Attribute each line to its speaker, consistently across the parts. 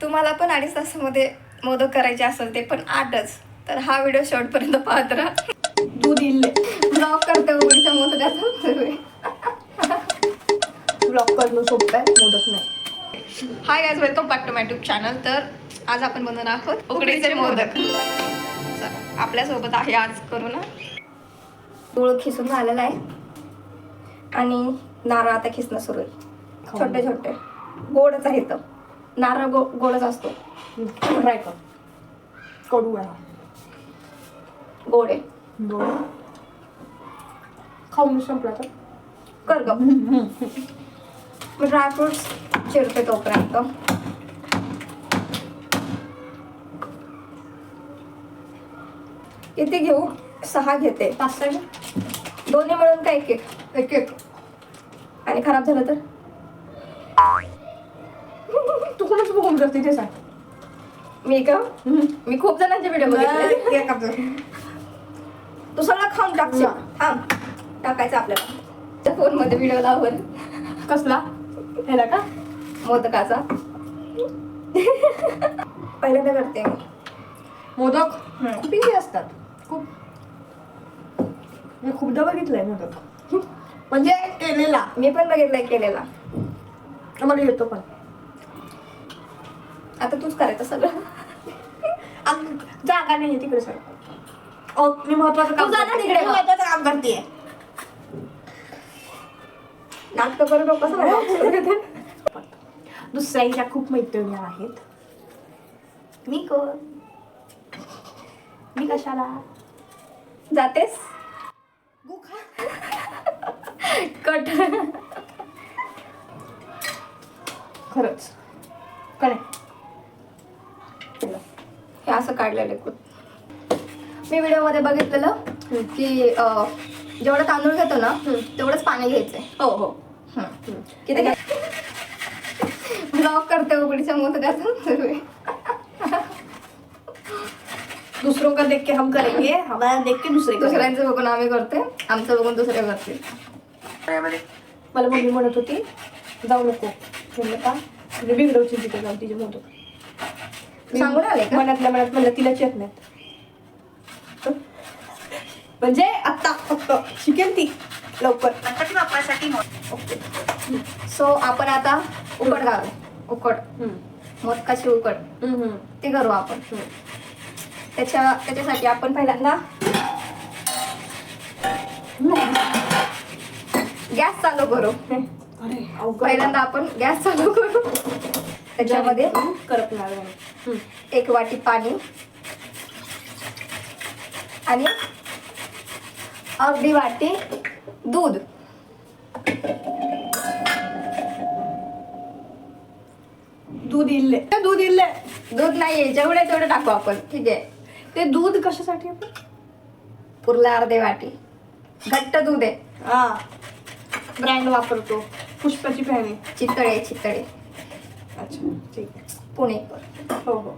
Speaker 1: तुम्हाला पण 2.5 तासामध्ये मोदक करायचे असेल ते पण 8च, तर हा व्हिडिओ शेवटपर्यंत पाहत राहा.
Speaker 2: दूध इल्ले
Speaker 1: ब्लॉग करते उघडीच्या मोदकाचा सुरू आहे.
Speaker 2: ब्लॉक करणं सोपं आहे, मोदक नाही.
Speaker 1: Hi guys, welcome back to my YouTube channel. तर आज आपण बनवणार आहोत उकडीचे मोदक. चला, आपल्यासोबत आहे आज करू ना. गूळ खिसून झालेला आहे आणि नारळ आता खिसणं सुरू आहे. छोटे छोटे गोडच आहे, तर नारळ गोडच असतो.
Speaker 2: ट्राय कर. कडू आहे,
Speaker 1: गोड आहे.
Speaker 2: गोड खाऊन संपला तर
Speaker 1: कर ग. मी ड्रायफ्रुट्स चिरते तोपर्यंत. किती घेऊ? 6 घेते.
Speaker 2: 5
Speaker 1: दोन्ही मिळून काय एक एक एक. आणि खराब झालं तर
Speaker 2: तू कोणाच बघून करते ते सांग.
Speaker 1: मी का मी खूप जणांचे व्हिडिओ बघितले. तू सगळं खाऊन टाकशील. थांब, टाकायचं आपल्याला फोन मध्ये व्हिडिओ लावून.
Speaker 2: कसला ह्याला का
Speaker 1: मोदकाचा पहिल्यांदा करते मी.
Speaker 2: मोदक खूप इझी असतात. खूप मी खूपदा बघितलंय मोदक, म्हणजे केलेला.
Speaker 1: मी पण बघितलंय केलेला.
Speaker 2: मला येतो पण.
Speaker 1: आता तूच करायचं सगळं.
Speaker 2: जागा नाही तिकडे सर. मी महत्वाचं काम
Speaker 1: तू जा ना
Speaker 2: करते.
Speaker 1: तिकडे.
Speaker 2: मी महत्वाचं काम करते.
Speaker 1: नाटक करू नको असं.
Speaker 2: दुसऱ्या हिच्या खूप मैत्रिणी आहेत.
Speaker 1: मी कोण?
Speaker 2: मी कशाला
Speaker 1: जातेस कट.
Speaker 2: खरंच काय
Speaker 1: हे असं काढलेलं खूप. मी व्हिडिओ मध्ये बघितलेलं की जेवढं तांदूळ घेतो ना तेवढंच पाणी घ्यायचंय.
Speaker 2: हो हो.
Speaker 1: किती ब्लॉग करते उघडीच्या मोदकाचा सुरू आहे.
Speaker 2: दूसरों का देख के हम करेंगे, हमारा देख के दूसरे करेंगे.
Speaker 1: दुसऱ्यांचं बघून आम्ही करते, आमचं बघून दुसरे करते.
Speaker 2: मला मम्मी म्हणत होती जाऊ नको. म्हणलं का? म्हणजे बिघडवची तिथे जाऊन तिचे मोदक.
Speaker 1: सांगून आले का?
Speaker 2: मनातल्या मनात म्हणलं तिलाच येत नाहीत. म्हणजे आता फक्त शिकेल ती लवकर.
Speaker 1: गणपती बाप्पासाठी ओके. सो आपण आता उकड घालू. उकड मोदकाची उकड ती करू आपण. त्याच्यासाठी आपण पहिल्यांदा गॅस चालू करू. पहिल्यांदा आपण गॅस चालू करू. त्याच्यामध्ये
Speaker 2: करपणार
Speaker 1: 1 वाटी पाणी आणि अर्धी वाटी दूध.
Speaker 2: दूध इल्ले. दूध इल्ले.
Speaker 1: दूध नाहीये, जेवढे तेवढे टाकू आपण. ठीक आहे.
Speaker 2: ते दूध कशासाठी आपण
Speaker 1: पुरला अर्धे वाटी. घट्ट दूध आहे.
Speaker 2: हा ब्रँड वापरतो. पुष्पाची फॅनी.
Speaker 1: चितळे.
Speaker 2: अच्छा ठीक आहे.
Speaker 1: पुणे.
Speaker 2: हो हो.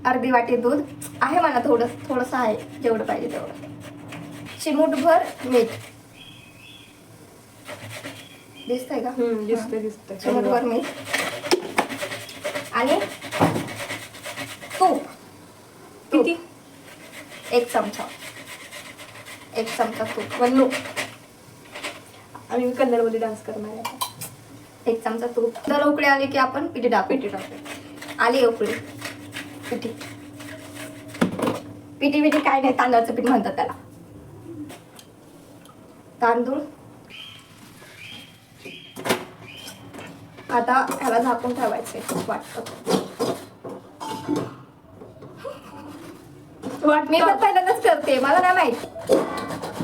Speaker 1: अर्धी वाटी दूध आहे. मला थोडंसं आहे, जेवढं पाहिजे तेवढं. चिमूटभर मीठ. दिसतंय का?
Speaker 2: दिसतंय.
Speaker 1: चिमूटभर मीठ आणि तूप.
Speaker 2: किती?
Speaker 1: 1 चमचा. 1 चमचा तूप.
Speaker 2: वन्नू आम्ही कन्नडमध्ये डान्स करणार आहे.
Speaker 1: 1 चमचा तूप. जर उकळी आली की आपण पिठी टाकू. आली उकळी. पिठी काय नाही, तांदळाचं पीठ म्हणतात त्याला. तांदूळ. आता ह्याला झाकून ठेवायचे वाटतं. मी पण पहिल्यांदाच करते, मला नाही माहित.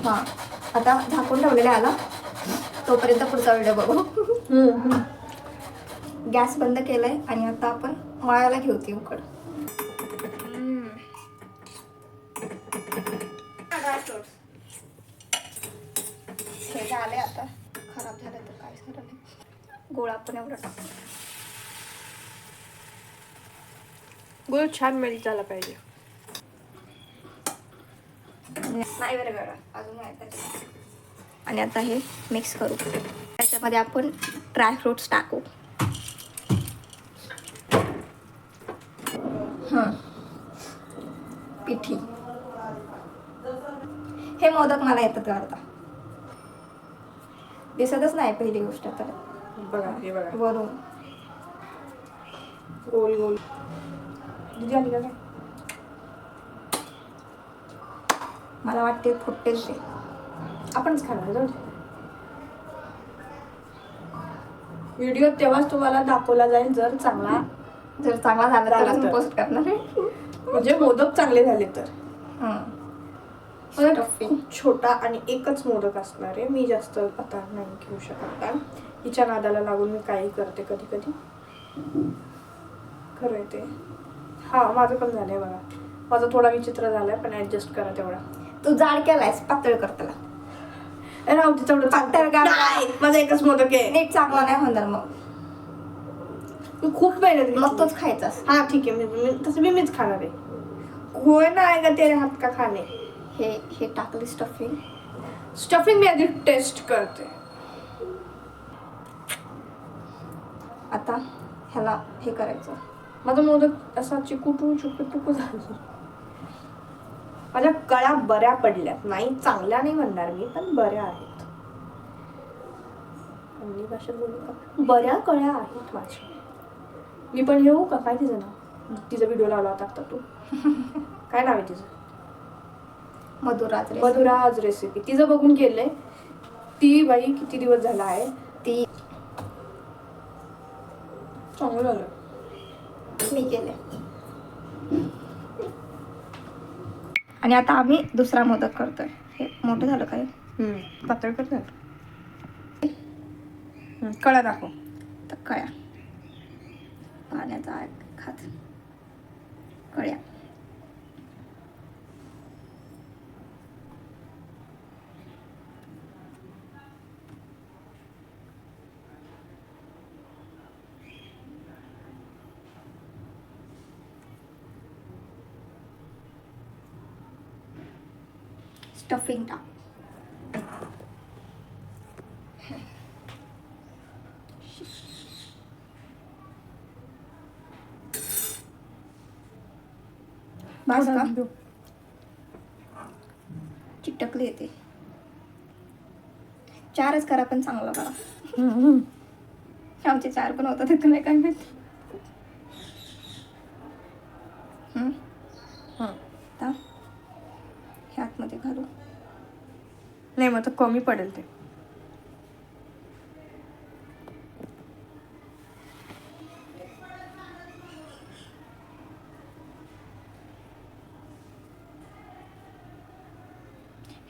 Speaker 1: हा, आता झाकून ठेवलेले आला. तोपर्यंत पुढचा व्हिडिओ बघू. गॅस बंद केलाय आणि आता आपण मळायला घेऊ ती उकड. हे झाले. आता खराब झालं तर काय झालं नाही. गोळा पण एवढा टाकू.
Speaker 2: गुळ छान मेल्ट झाला पाहिजे.
Speaker 1: नाही बरं गळा अजून आहे त्याच्यात. आणि आता हे मिक्स करू. त्याच्यामध्ये आपण ड्रायफ्रुट्स टाकू. पिठी. हे मोदक मला येतात करता. दिसतच नाही पहिली गोष्ट तर.
Speaker 2: बघा हे बघा,
Speaker 1: वरून
Speaker 2: गोल गोल. दीदी आली का काय?
Speaker 1: मला वाटते फुटतेच ते.
Speaker 2: आपणच खाणार जाऊ दे. व्हिडिओ तेव्हाच तुम्हाला दाखवला जाईल जर चांगला,
Speaker 1: जर चांगला झाला
Speaker 2: झाला
Speaker 1: तर
Speaker 2: तर.
Speaker 1: पोस्ट करणार आहे.
Speaker 2: म्हणजे मोदक चांगले झाले तर.
Speaker 1: Stuffing.
Speaker 2: खूप छोटा आणि एकच मोदक असणार आहे. मी जास्त आता नाही घेऊ शकत कारण हिच्या नादाला लागून मी काही करते कधी कधी. खरं आहे ते. हा माझं पण झालंय बघा. माझा थोडा विचित्र झालाय पण ऍडजस्ट करा तेवढा.
Speaker 1: तू जाड केलायस, पातळ कर त्याला.
Speaker 2: राहू दे तेवढं
Speaker 1: पातळ का?
Speaker 2: नाही, माझा एकच मोदक आहे.
Speaker 1: नीट चांगला नाही होणार मग.
Speaker 2: मी खूप मेहनत
Speaker 1: मग
Speaker 2: घेतली.
Speaker 1: तोच खायचास.
Speaker 2: हा ठीक आहे, तसं मीच खाणार आहे. होय ना, आहे का तेरे हात का खाणे.
Speaker 1: हे टाकली स्टफिंग.
Speaker 2: स्टफिंग मी आधी टेस्ट करते.
Speaker 1: आता ह्याला हे करायचं.
Speaker 2: माझा मोदक असा चिकूटू झाला. माझ्या कळ्या बऱ्या पडल्यात. नाही चांगल्या नाही म्हणणार मी, पण बऱ्या आहेत. अन्य भाषेत बोलू का? बऱ्या कळ्या आहेत माझ्या. मी पण हे होऊ का? काय तिचं नाव? तिचा व्हिडिओ लावला होता आता तू. काय नाव आहे तिचं? मधुराज रेसिपी. तिचं बघून केलंय. ती बाई किती दिवस झाला आहे.
Speaker 1: ती
Speaker 2: चांगलं झालं.
Speaker 1: मी केले. आणि आता आम्ही दुसरा मोदक करतोय. हे मोठं झालं काय?
Speaker 2: पातळ करतात. कळा दाखव.
Speaker 1: तर कळ्या पाण्याचा खात कळ्या. स्टफिंग टाक. बस का? चिटकली येते. 4च करा पण चांगलं करा. आमचे 4 पण होतात तिथं नाही काय माहिती. आता हे आतमध्ये घालू.
Speaker 2: नाही मग तर कमी पडेल ते.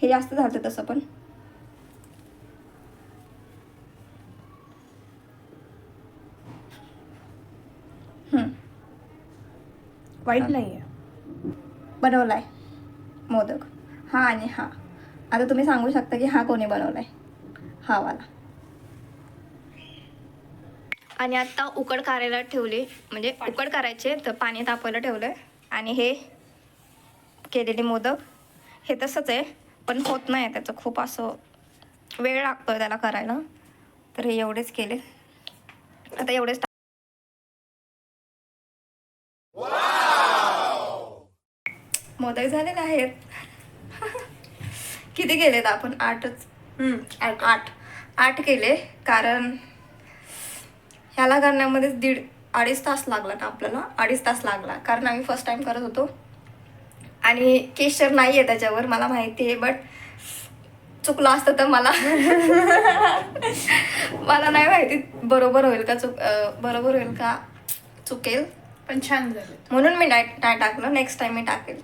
Speaker 1: हे जास्त झालं तसं पण.
Speaker 2: वाईट नाहीये.
Speaker 1: बनवलाय मोदक हा. आणि हा आता तुम्ही सांगू शकता की हा कोणी बनवलाय? हा वाला. आणि आता उकड करायला ठेवली, म्हणजे उकड करायचे तर पाणी तापवायला ठेवलंय. आणि हे केलेले मोदक हे तसंच आहे पण होत नाही. त्याचं खूप असं वेळ लागतोय त्याला करायला. तर हे एवढेच केले. आता एवढेच मोदक झालेले आहेत. किती केलेत आपण? 8च. 8 केले. कारण ह्याला करण्यामध्येच 2.5 तास लागला ना आपल्याला. 2.5 तास लागला कारण आम्ही फर्स्ट टाइम करत होतो. आणि केशर नाही आहे त्याच्यावर मला माहिती आहे. बट चुकलं असतं तर मला मला नाही माहिती बरोबर होईल का बरोबर होईल का चुकेल.
Speaker 2: पण छान झालं
Speaker 1: म्हणून मी नाही टाकलं. नेक्स्ट टाइम मी टाकेल.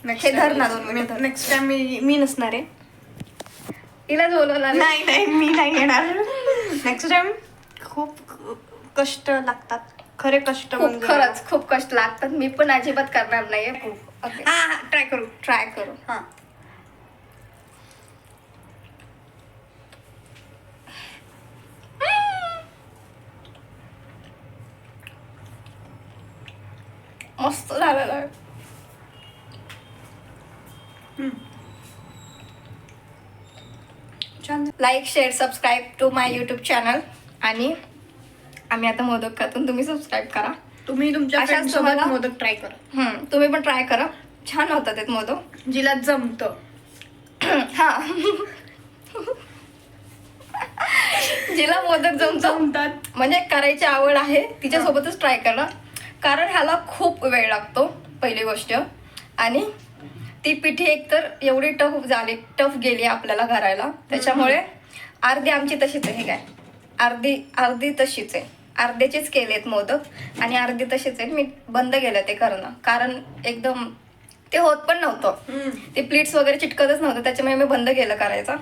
Speaker 1: हे धर ना 2 मिनिट.
Speaker 2: नेक्स्ट टाइम मी नसणार आहे.
Speaker 1: तिला बोलवलं
Speaker 2: नाही मी नाही येणार. नेक्स्ट टाइम खूप कष्ट लागतात. खरे कष्ट म्हणजे
Speaker 1: खरंच खूप कष्ट लागतात. मी पण अजिबात करणार नाहीये.
Speaker 2: हा ट्राय करू.
Speaker 1: हा मस्त झालेलं आहे.
Speaker 2: छान.
Speaker 1: Like share subscribe to my YouTube channel. आणि आम्ही आता मोदक खातून तुम्ही सबस्क्राईब करा.
Speaker 2: तुम्ही तुमच्या
Speaker 1: अशाच
Speaker 2: फ्रेंड्स सोबत
Speaker 1: तुम्हाला-
Speaker 2: मोदक ट्राय करा.
Speaker 1: तुम्ही पण ट्राय करा. छान होतात ते मोदक.
Speaker 2: जिला जमतं.
Speaker 1: हा जिला मोदक
Speaker 2: जमतात.
Speaker 1: म्हणजे करायची आवड आहे तिच्यासोबतच ट्राय करा, कारण ह्याला खूप वेळ लागतो पहिली गोष्ट. आणि ती पिठी एकतर एवढी टफ गेली आपल्याला करायला, त्याच्यामुळे अर्धी आमची तशीच आहे. हे काय अर्धी तशीच आहे, अर्ध्याचेच केलेत मोदक आणि अर्धी तशीच आहे. मी बंद केलं ते करणं, कारण एकदम ते होत पण नव्हतं, ते प्लेट्स वगैरे चिटकतच नव्हतं, त्याच्यामुळे मी बंद केलं करायचा.